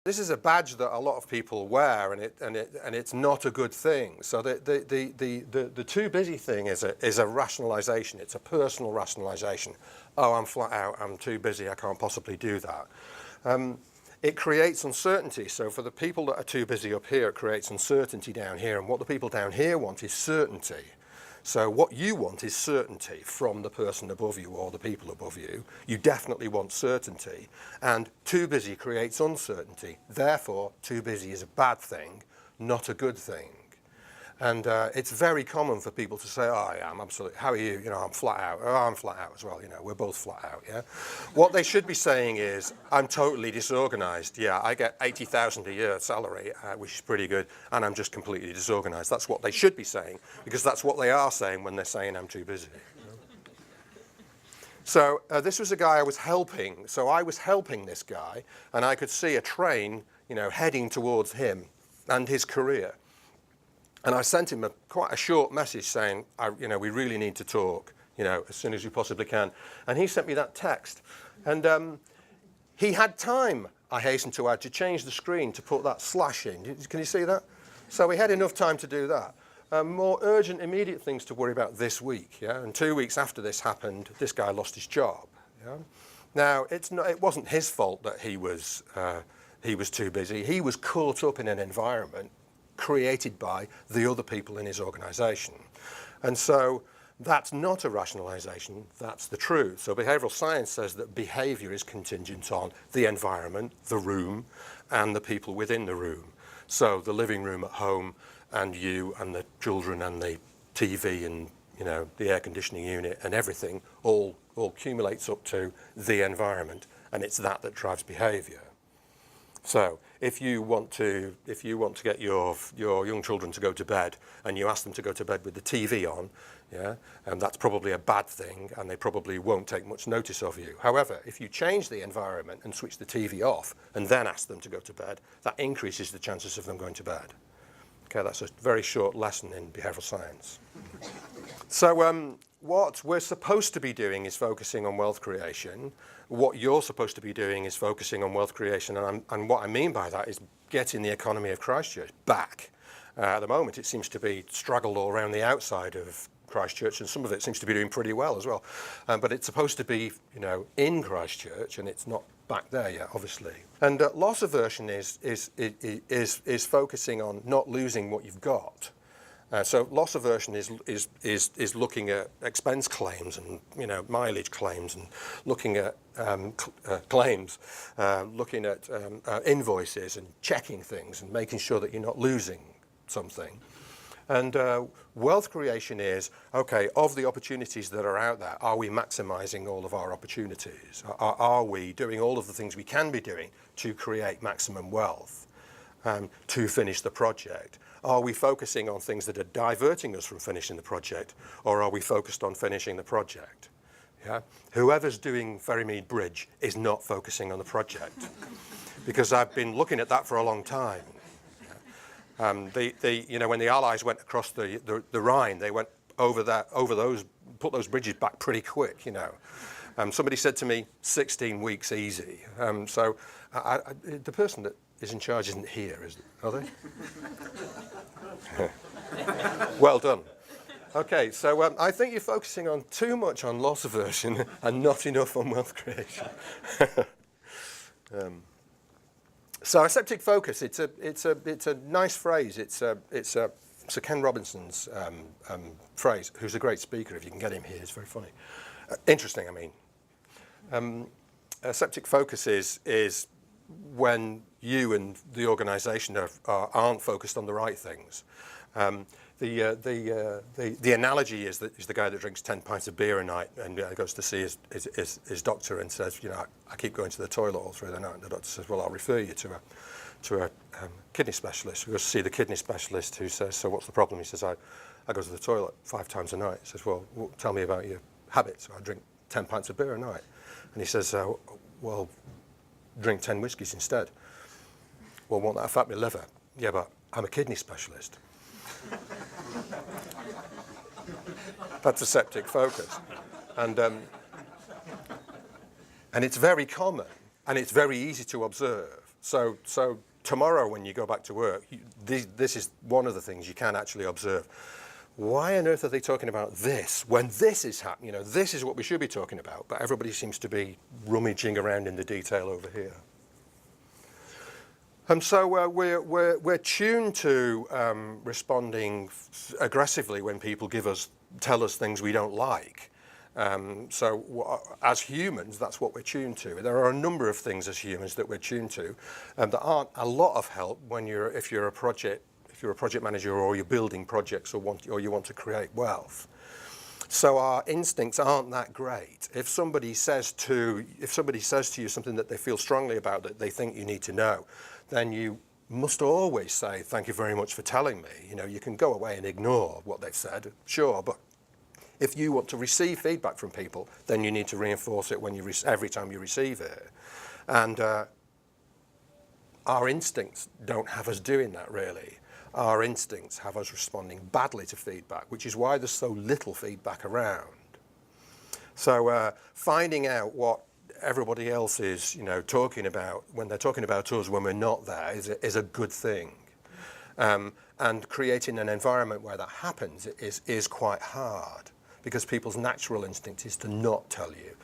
This is a badge that a lot of people wear, and it's not a good thing. So the too busy thing is a rationalization. It's a personal rationalization. Oh, I'm flat out. I'm too busy. I can't possibly do that. It creates uncertainty. So for the people that are too busy up here, it creates uncertainty down here. And what the people down here want is certainty. So what you want is certainty from the person above you or the people above you. You definitely want certainty. And too busy creates uncertainty. Therefore, too busy is a bad thing, not a good thing. And it's very common for people to say, oh, yeah, I'm absolutely, how are you? You know, I'm flat out. Oh, I'm flat out as well. You know, we're both flat out, yeah? What they should be saying is, I'm totally disorganized. Yeah, I get 80,000 a year salary, which is pretty good, and I'm just completely disorganized. That's what they should be saying, because that's what they are saying when they're saying I'm too busy. So this was a guy I was helping. So I was helping this guy, and I could see a train, you know, heading towards him and his career. And I sent him quite a short message saying, you know, we really need to talk, you know, as soon as you possibly can. And he sent me that text. And he had time, I hasten to add, to change the screen to put that slash in. Can you see that? So we had enough time to do that. More urgent, immediate things to worry about this week. Yeah? And 2 weeks after this happened, this guy lost his job. Yeah? Now, it wasn't his fault that he was too busy. He was caught up in an environment created by the other people in his organization. And so that's not a rationalization, that's the truth. So behavioral science says that behavior is contingent on the environment, the room, and the people within the room. So the living room at home, and you, and the children, and the TV, and you know, the air conditioning unit, and everything all accumulates up to the environment, and it's that drives behavior. So if you want to get your young children to go to bed, and you ask them to go to bed with the TV on, yeah, and that's probably a bad thing, and they probably won't take much notice of you. However, if you change the environment and switch the TV off, and then ask them to go to bed, that increases the chances of them going to bed. Okay, that's a very short lesson in behavioral science. So what we're supposed to be doing is focusing on wealth creation. What you're supposed to be doing is focusing on wealth creation. And what I mean by that is getting the economy of Christchurch back. At the moment, it seems to be straggled all around the outside of Christchurch, and some of it seems to be doing pretty well as well. But it's supposed to be, you know, in Christchurch, and it's not back there yet, obviously. And loss aversion is focusing on not losing what you've got. So loss aversion is looking at expense claims and, you know, mileage claims, and looking at claims, looking at invoices and checking things and making sure that you're not losing something. And wealth creation is, okay, of the opportunities that are out there, are we maximizing all of our opportunities? Are we doing all of the things we can be doing to create maximum wealth, to finish the project? Are we focusing on things that are diverting us from finishing the project, or are we focused on finishing the project? Yeah? Whoever's doing Ferrymead Bridge is not focusing on the project, because I've been looking at that for a long time. You know, when the Allies went across the Rhine, they went over those, put those bridges back pretty quick. You know, somebody said to me, 16 weeks easy. So the person that is in charge isn't here, is it? Are they? Well done. Okay, so I think you're focusing on too much on loss aversion and not enough on wealth creation. So aseptic focus, it's a nice phrase. It's Sir Ken Robinson's phrase, who's a great speaker. If you can get him here, it's very funny. Interesting, I mean. Aseptic focus is when you and the organisation aren't focused on the right things. The analogy is the guy that drinks 10 pints of beer a night and goes to see his doctor and says, you know, I keep going to the toilet all through the night. And the doctor says, well, I'll refer you to a kidney specialist. He goes to see the kidney specialist, who says, so what's the problem? He says, I go to the toilet 5 times a night. He says, well, tell me about your habits. I drink 10 pints of beer a night. And he says, well, drink 10 whiskies instead. Well, won't that affect my liver? Yeah, but I'm a kidney specialist. That's aseptic focus. And it's very common, and it's very easy to observe. So tomorrow when you go back to work, this is one of the things you can actually observe. Why on earth are they talking about this when this is happening? You know, this is what we should be talking about, but everybody seems to be rummaging around in the detail over here. And so we're tuned to responding aggressively when people tell us things we don't like. So as humans, that's what we're tuned to. There are a number of things as humans that we're tuned to that aren't a lot of help when if you're a project manager or you're building projects or you want to create wealth. So our instincts aren't that great. If somebody says to you something that they feel strongly about that they think you need to know, then you must always say, thank you very much for telling me. You know, you can go away and ignore what they've said, sure, but if you want to receive feedback from people, then you need to reinforce it every time you receive it. And our instincts don't have us doing that, really. Our instincts have us responding badly to feedback, which is why there's so little feedback around. So finding out what everybody else is, talking about when they're talking about us when we're not there is a good thing. And creating an environment where that happens is quite hard, because people's natural instinct is to not tell you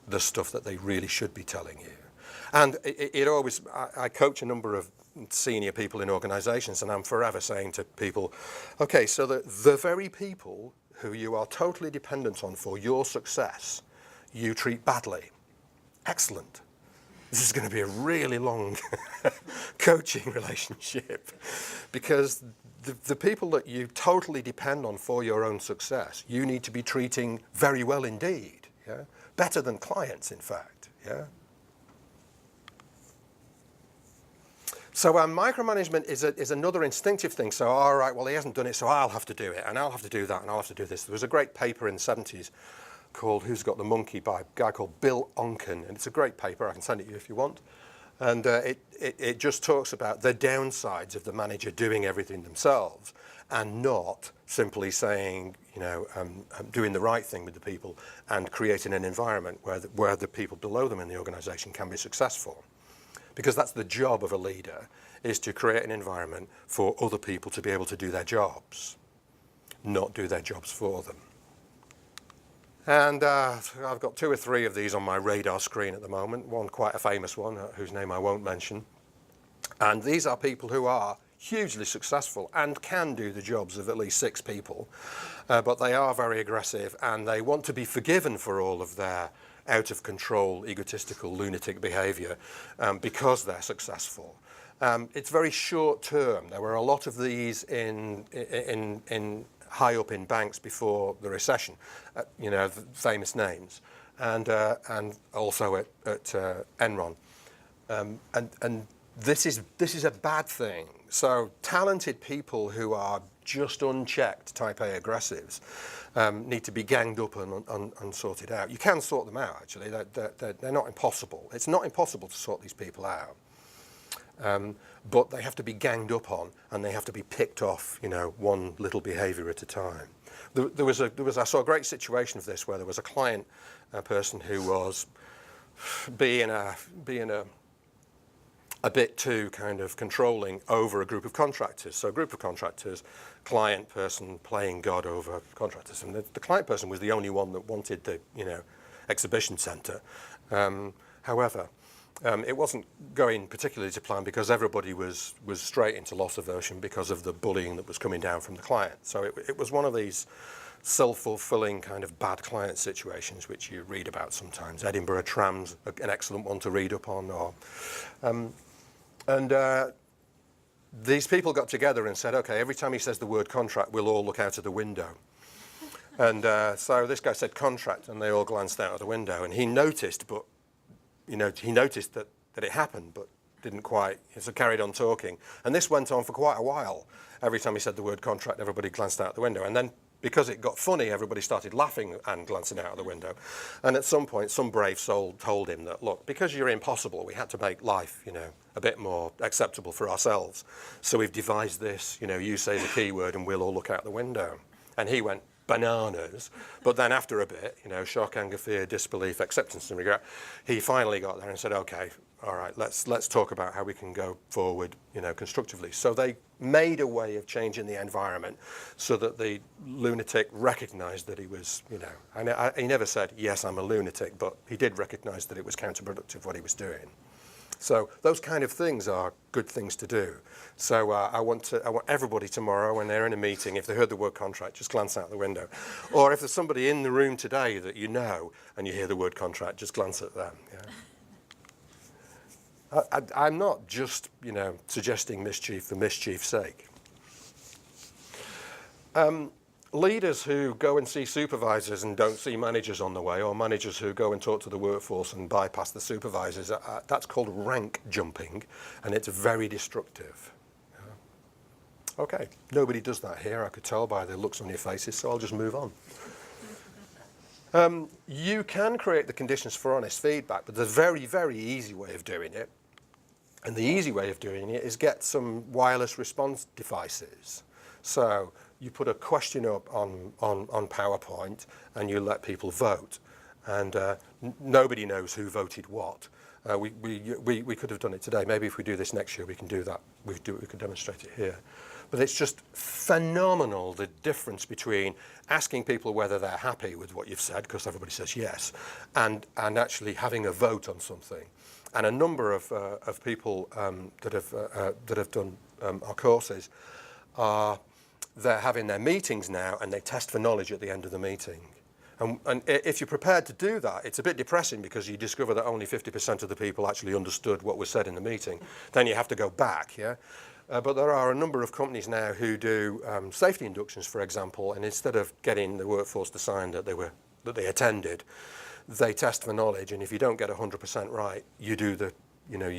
the stuff that they really should be telling you. And I coach a number of senior people in organizations, and I'm forever saying to people, okay, so the very people who you are totally dependent on for your success, you treat badly. Excellent. This is going to be a really long coaching relationship, because the people that you totally depend on for your own success, you need to be treating very well indeed, yeah? Better than clients, in fact, yeah? So micromanagement is another instinctive thing. So, all right, well, he hasn't done it, so I'll have to do it, and I'll have to do that, and I'll have to do this. There was a great paper in the 70s called Who's Got the Monkey by a guy called Bill Onken, and it's a great paper. I can send it to you if you want. And it just talks about the downsides of the manager doing everything themselves and not simply saying, doing the right thing with the people and creating an environment where the people below them in the organization can be successful. Because that's the job of a leader, is to create an environment for other people to be able to do their jobs, not do their jobs for them. And I've got 2 or 3 of these on my radar screen at the moment, one quite a famous one, whose name I won't mention. And these are people who are hugely successful and can do the jobs of at least 6 people, but they are very aggressive and they want to be forgiven for all of their out of control, egotistical, lunatic behavior because they're successful. It's very short term. There were a lot of these in high up in banks before the recession, famous names, and also at Enron. And this is a bad thing. So talented people who are just unchecked type A aggressives need to be ganged up and sorted out. You can sort them out, actually. They're not impossible. It's not impossible to sort these people out. But they have to be ganged up on, and they have to be picked off, one little behavior at a time. I saw a great situation of this where there was a client, a person who was being a bit too kind of controlling over a group of contractors. So a group of contractors, client person playing God over contractors. And the client person was the only one that wanted the, exhibition centre. However, it wasn't going particularly to plan because everybody was straight into loss aversion because of the bullying that was coming down from the client. So it was one of these self-fulfilling kind of bad client situations which you read about sometimes. Edinburgh Tram's an excellent one to read up on. These people got together and said, okay, every time he says the word contract, we'll all look out of the window. And so this guy said contract, and they all glanced out of the window. And he noticed, but he noticed that it happened, but didn't quite, so carried on talking. And this went on for quite a while. Every time he said the word contract, everybody glanced out the window. And then because it got funny, everybody started laughing and glancing out of the window. And at some point, some brave soul told him that, look, because you're impossible, we had to make life, a bit more acceptable for ourselves. So we've devised this, you say the key word and we'll all look out the window. And he went, bananas. But then after a bit, you know, shock, anger, fear, disbelief, acceptance and regret, he finally got there and said, okay, all right, let's talk about how we can go forward, you know, constructively. So they made a way of changing the environment so that the lunatic recognized that he was, you know, and he never said, yes, I'm a lunatic, but he did recognize that it was counterproductive what he was doing. So those kind of things are good things to do. So I want everybody tomorrow when they're in a meeting, if they heard the word contract, just glance out the window. Or if there's somebody in the room today that you know and you hear the word contract, just glance at them. Yeah. I'm not just, you know, suggesting mischief for mischief's sake. Leaders who go and see supervisors and don't see managers on the way, or managers who go and talk to the workforce and bypass the supervisors, that's called rank jumping, and it's very destructive. Yeah. Okay, nobody does that here, I could tell by the looks on your faces, so I'll just move on. You can create the conditions for honest feedback, but there's a very, very easy way of doing it. And the easy way of doing it is get some wireless response devices. So you put a question up on PowerPoint and you let people vote. And nobody knows who voted what. We could have done it today. Maybe if we do this next year, we can do that. We could demonstrate it here. But it's just phenomenal, the difference between asking people whether they're happy with what you've said, because everybody says yes, and actually having a vote on something. And a number of people that have done our courses they're having their meetings now, and they test for knowledge at the end of the meeting. And if you're prepared to do that, it's a bit depressing because you discover that only 50% of the people actually understood what was said in the meeting. Then you have to go back, yeah? But there are a number of companies now who do safety inductions, for example, and instead of getting the workforce to sign that they attended, they test for knowledge, and if you don't get 100% right, you do the, you know,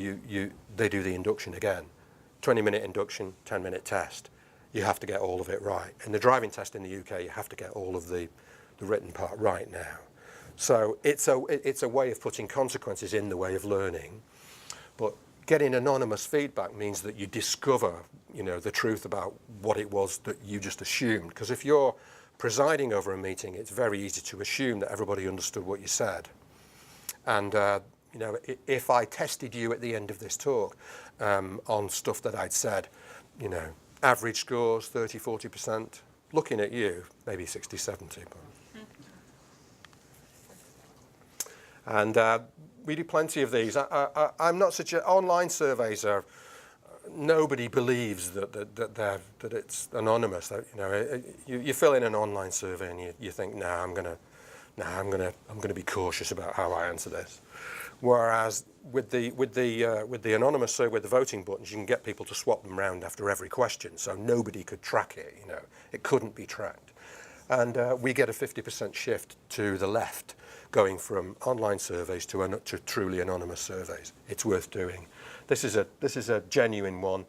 they do the induction again. 20-minute induction, 10-minute test. You have to get all of it right. In the driving test in the UK, you have to get all of the written part right now. So it's a way of putting consequences in the way of learning. But getting anonymous feedback means that you discover, you know, the truth about what it was that you just assumed. Because if you're presiding over a meeting, it's very easy to assume that everybody understood what you said. And you know, if I tested you at the end of this talk on stuff that I'd said, you know, average scores 30-40%, looking at you maybe 60-70. And we do plenty of these. I'm not such a, online surveys are, nobody believes that it's anonymous. You know, you fill in an online survey and you think, nah, I'm gonna be cautious about how I answer this. Whereas with the anonymous survey, with the voting buttons, you can get people to swap them around after every question, so nobody could track it. You know, it couldn't be tracked, and we get a 50% shift to the left, going from online surveys to truly anonymous surveys. It's worth doing. This is a genuine one,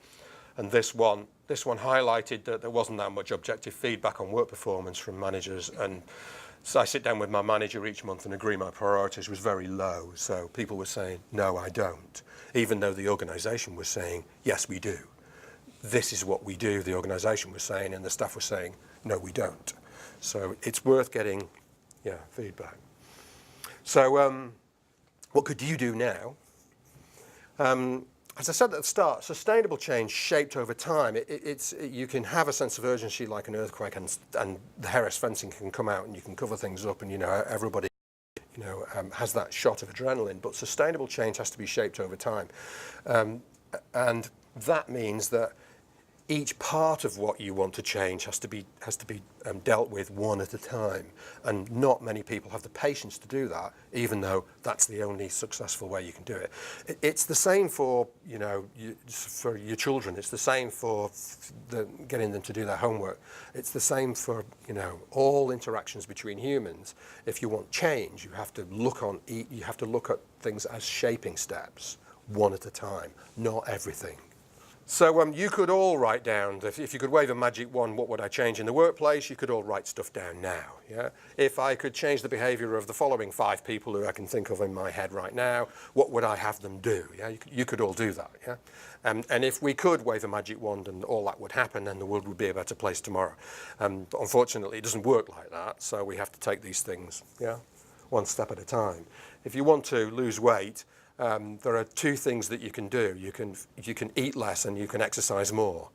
and this one highlighted that there wasn't that much objective feedback on work performance from managers, and so I sit down with my manager each month and agree my priorities was very low. So people were saying, no, I don't, even though the organisation was saying, yes, we do. This is what we do, the organisation was saying, and the staff were saying, no, we don't. So it's worth getting, yeah, feedback. So what could you do now? As I said at the start, sustainable change shaped over time. You can have a sense of urgency like an earthquake, and the Harris fencing can come out and you can cover things up, and you know everybody, you know, has that shot of adrenaline. But sustainable change has to be shaped over time, and that means that each part of what you want to change has to be dealt with one at a time, and not many people have the patience to do that, even though that's the only successful way you can do it. It's the same for, you know, for your children. It's the same for getting them to do their homework. It's the same for, you know, all interactions between humans. If you want change, you have to look at things as shaping steps, one at a time, not everything. So you could all write down, if you could wave a magic wand, what would I change in the workplace? You could all write stuff down now. Yeah? If I could change the behaviour of the following 5 people who I can think of in my head right now, what would I have them do? Yeah? You could all do that. Yeah? And if we could wave a magic wand and all that would happen, then the world would be a better place tomorrow. But unfortunately, it doesn't work like that. So we have to take these things, one step at a time. If you want to lose weight, there are 2 things that you can do. You can eat less and you can exercise more.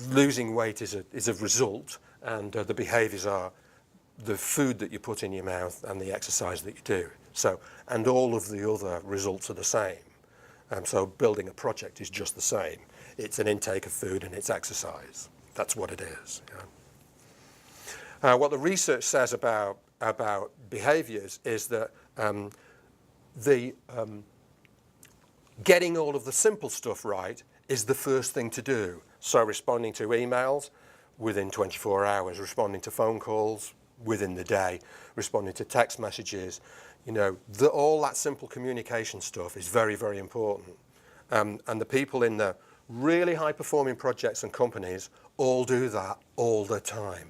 Losing weight is a result, and the behaviours are the food that you put in your mouth and the exercise that you do. And all of the other results are the same. So building a project is just the same. It's an intake of food and it's exercise. That's what it is. Yeah. What the research says about behaviours is that getting all of the simple stuff right is the first thing to do. So responding to emails within 24 hours, responding to phone calls within the day, responding to text messages, all that simple communication stuff is very, very important. And the people in the really high performing projects and companies all do that all the time.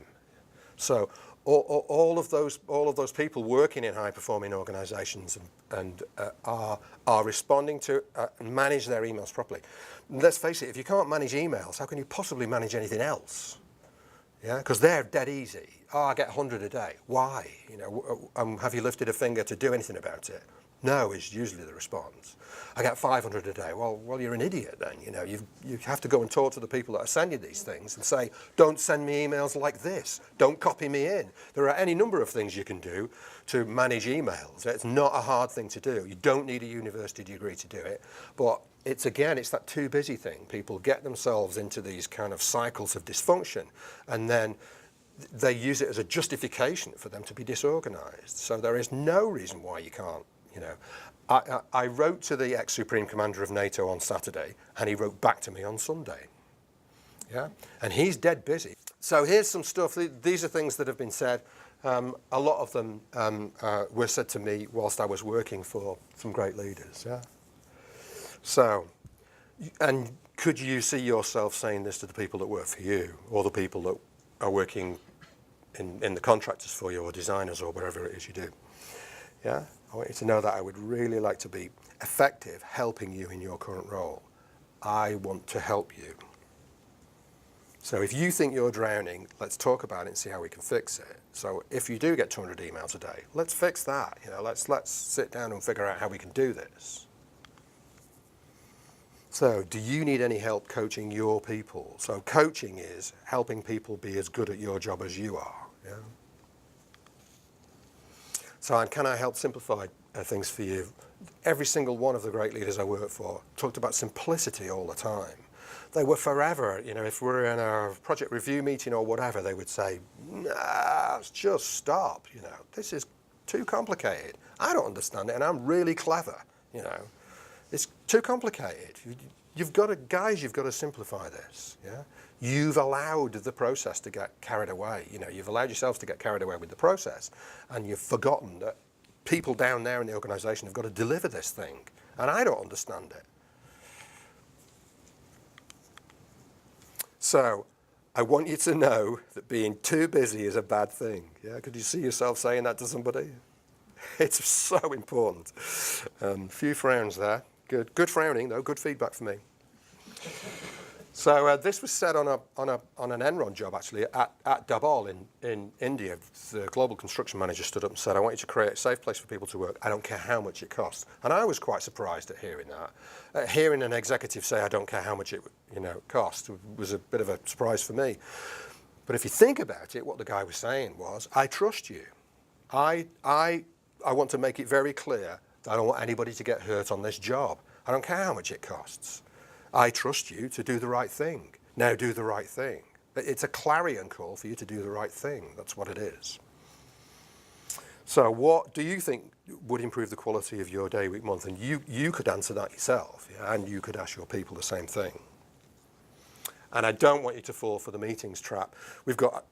So all of those people working in high performing organizations and are responding to and manage their emails properly. Let's face it, if you can't manage emails, how can you possibly manage anything else? Yeah, because they're dead easy. I get 100 a day. Why? Have you lifted a finger to do anything about it? No, is usually the response. I get 500 a day. Well, you're an idiot then. You have to go and talk to the people that are sending these things and say, don't send me emails like this. Don't copy me in. There are any number of things you can do to manage emails. It's not a hard thing to do. You don't need a university degree to do it. But it's that too busy thing. People get themselves into these kind of cycles of dysfunction, and then they use it as a justification for them to be disorganized. So there is no reason why you can't. I wrote to the ex-Supreme Commander of NATO on Saturday, and he wrote back to me on Sunday. Yeah, and he's dead busy. So here's some stuff. These are things that have been said. A lot of them were said to me whilst I was working for some great leaders. Yeah. So, and could you see yourself saying this to the people that work for you, or the people that are working in the contractors for you, or designers, or whatever it is you do? Yeah. I want you to know that I would really like to be effective helping you in your current role. I want to help you. So if you think you're drowning, let's talk about it and see how we can fix it. So if you do get 200 emails a day, let's fix that. Let's sit down and figure out how we can do this. So do you need any help coaching your people? So coaching is helping people be as good at your job as you are. Yeah? So can I help simplify things for you? Every single one of the great leaders I work for talked about simplicity all the time. They were forever, if we're in a project review meeting or whatever, they would say, nah, just stop, this is too complicated. I don't understand it, and I'm really clever, It's too complicated. You've got to simplify this, yeah? You've allowed the process to get carried away. You've allowed yourselves to get carried away with the process, and you've forgotten that people down there in the organization have got to deliver this thing, and I don't understand it. So I want you to know that being too busy is a bad thing. Yeah, could you see yourself saying that to somebody? It's so important. Few frowns there. Good frowning though. Good feedback for me. So this was said on an Enron job actually at Dabhol in India. The global construction manager stood up and said, "I want you to create a safe place for people to work. I don't care how much it costs." And I was quite surprised at hearing that. Hearing an executive say, "I don't care how much it cost," was a bit of a surprise for me. But if you think about it, what the guy was saying was, "I trust you. I want to make it very clear that I don't want anybody to get hurt on this job. I don't care how much it costs. I trust you to do the right thing. Now do the right thing." It's a clarion call for you to do the right thing. That's what it is. So what do you think would improve the quality of your day, week, month? And you could answer that yourself, yeah? And you could ask your people the same thing. And I don't want you to fall for the meetings trap. We've got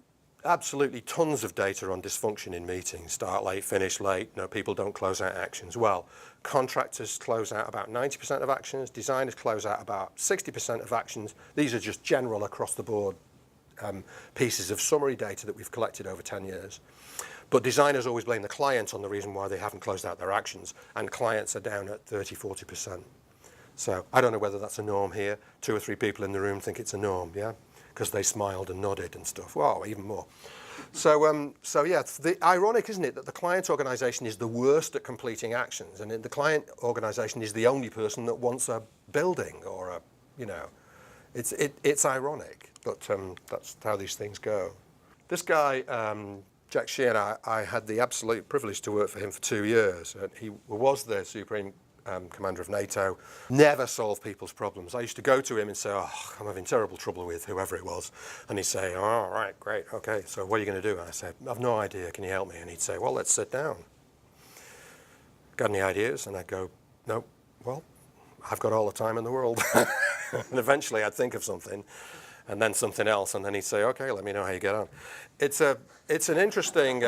absolutely tons of data on dysfunction in meetings. Start late, finish late, no, people don't close out actions. Well, contractors close out about 90% of actions, designers close out about 60% of actions. These are just general across the board pieces of summary data that we've collected over 10 years. But designers always blame the client on the reason why they haven't closed out their actions, and clients are down at 30, 40%. So I don't know whether that's a norm here. 2 or 3 people in the room think it's a norm, yeah? Because they smiled and nodded and stuff. Wow, even more. So yeah, ironic, isn't it, that the client organization is the worst at completing actions, and the client organization is the only person that wants a building or a, you know, it's ironic, but that's how these things go. This guy, Jack Sheehan, I had the absolute privilege to work for him for 2 years. He was the Supreme Commander of NATO, never solved people's problems. I used to go to him and say, oh, I'm having terrible trouble with whoever it was. And he'd say, oh, all right, great, okay, so what are you going to do? And I said, I've no idea, can you help me? And he'd say, well, let's sit down. Got any ideas? And I'd go, no, well, I've got all the time in the world. And eventually I'd think of something, and then something else, and then he'd say, okay, let me know how you get on. It's an interesting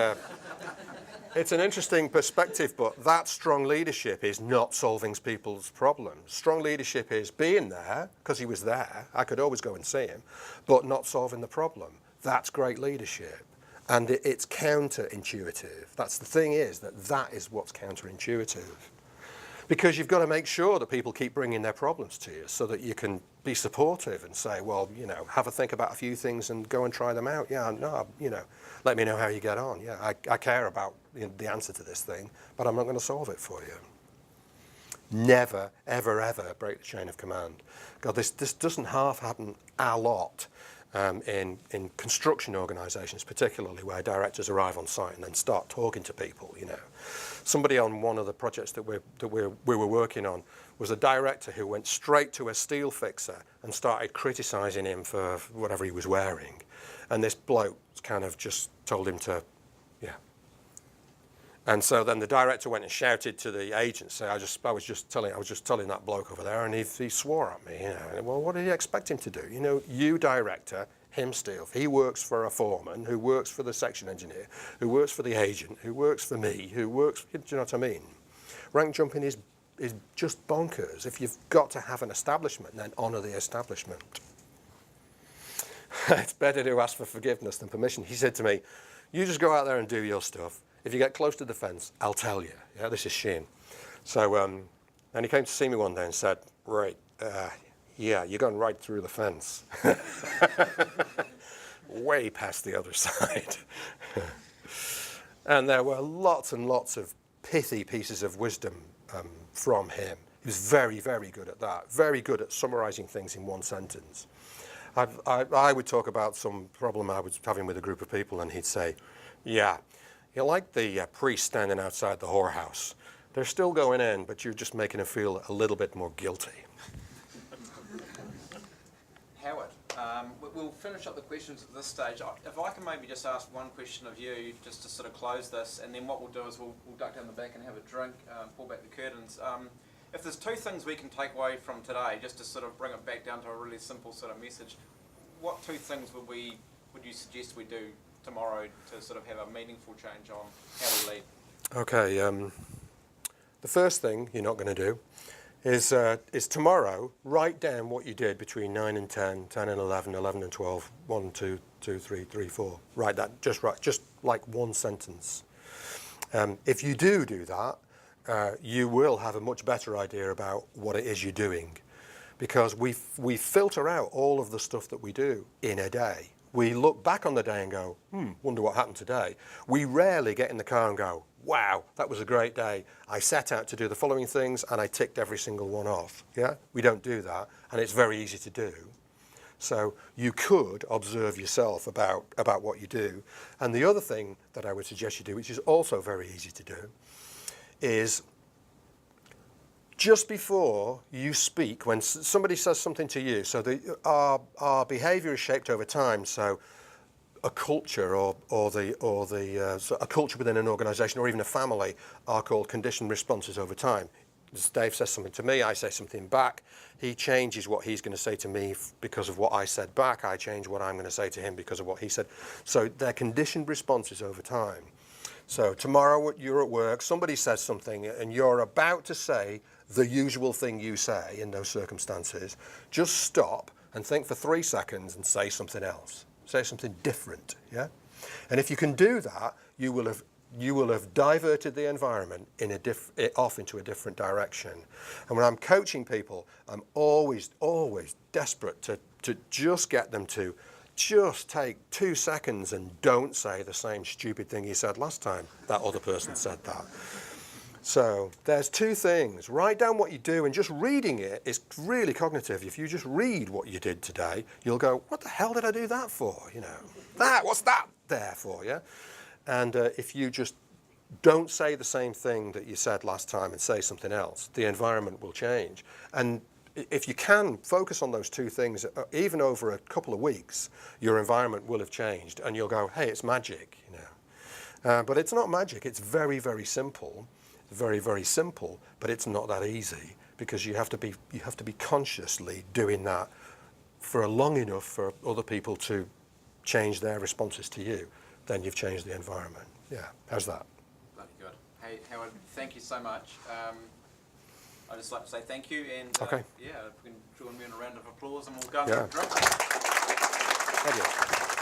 perspective, but that strong leadership is not solving people's problems. Strong leadership is being there, because he was there, I could always go and see him, but not solving the problem. That's great leadership. And it's counterintuitive. That's the thing, is that is what's counterintuitive. Because you've got to make sure that people keep bringing their problems to you so that you can be supportive and say, well, you know, have a think about a few things and go and try them out. Yeah, no, you know, let me know how you get on. Yeah, I care about the answer to this thing, but I'm not going to solve it for you. Never, ever, ever break the chain of command. God, this doesn't half happen a lot in construction organisations, particularly where directors arrive on site and then start talking to people, you know. Somebody on one of the projects that we were working on was a director who went straight to a steel fixer and started criticising him for whatever he was wearing. And this bloke kind of just told him to, yeah. And so then the director went and shouted to the agent, say, I was just telling that bloke over there, and he swore at me, you know. Well, what did he expect him to do? You know, you director, him steel. He works for a foreman, who works for the section engineer, who works for the agent, who works for me, who works, do you know what I mean? Rank jumping is just bonkers. If you've got to have an establishment, then honour the establishment. It's better to ask for forgiveness than permission. He said to me, you just go out there and do your stuff. If you get close to the fence, I'll tell you. Yeah, this is Sheehan. So, and he came to see me one day and said, right, yeah, you're going right through the fence. Way past the other side. And there were lots and lots of pithy pieces of wisdom from him. He was very, very good at that. Very good at summarising things in one sentence. I would talk about some problem I was having with a group of people, and he'd say, yeah, you're like the priest standing outside the whorehouse. They're still going in, but you're just making them feel a little bit more guilty. Howard, we'll finish up the questions at this stage. If I can maybe just ask one question of you, just to sort of close this, and then what we'll do is we'll duck down the back and have a drink, pull back the curtains. If there's 2 things we can take away from today, just to sort of bring it back down to a really simple sort of message, what 2 things would you suggest we do tomorrow to sort of have a meaningful change on how we lead? Okay, the first thing you're not going to do is tomorrow write down what you did between 9 and 10, 10 and 11, 11 and 12, 1, 2, 2, 3, 3, 4. Write that, just like one sentence. If you do that, you will have a much better idea about what it is you're doing, because we filter out all of the stuff that we do in a day. We look back on the day and go, wonder what happened today. We rarely get in the car and go, wow, that was a great day. I set out to do the following things and I ticked every single one off. Yeah, we don't do that, and it's very easy to do. So you could observe yourself about what you do. And the other thing that I would suggest you do, which is also very easy to do, is just before you speak, when somebody says something to you, so our behaviour is shaped over time. So a culture or a culture within an organisation or even a family are called conditioned responses over time. Dave says something to me, I say something back. He changes what he's going to say to me because of what I said back. I change what I'm going to say to him because of what he said. So they're conditioned responses over time. So tomorrow you're at work, somebody says something, and you're about to say the usual thing you say in those circumstances. Just stop and think for 3 seconds and say something else. Say something different, yeah? And if you can do that, you will have diverted the environment in off into a different direction. And when I'm coaching people, I'm always desperate to just get them to just take 2 seconds and don't say the same stupid thing you said last time that other person said that. So there's 2 things. Write down what you do, and just reading it is really cognitive. If you just read what you did today, you'll go, what the hell did I do that for? You know, what's that there for? Yeah. And if you just don't say the same thing that you said last time and say something else, the environment will change. And if you can focus on those 2 things, even over a couple of weeks, your environment will have changed, and you'll go, hey, it's magic, you know. But it's not magic. It's very, very simple. Very, very simple, but it's not that easy, because you have to be consciously doing that for long enough for other people to change their responses to you. Then you've changed the environment. Yeah, how's that? Bloody good. Hey, Howard, thank you so much. I'd just like to say thank you, and Okay. yeah, if we can join me in a round of applause, and we'll go and Yeah. have a drink. Thank you.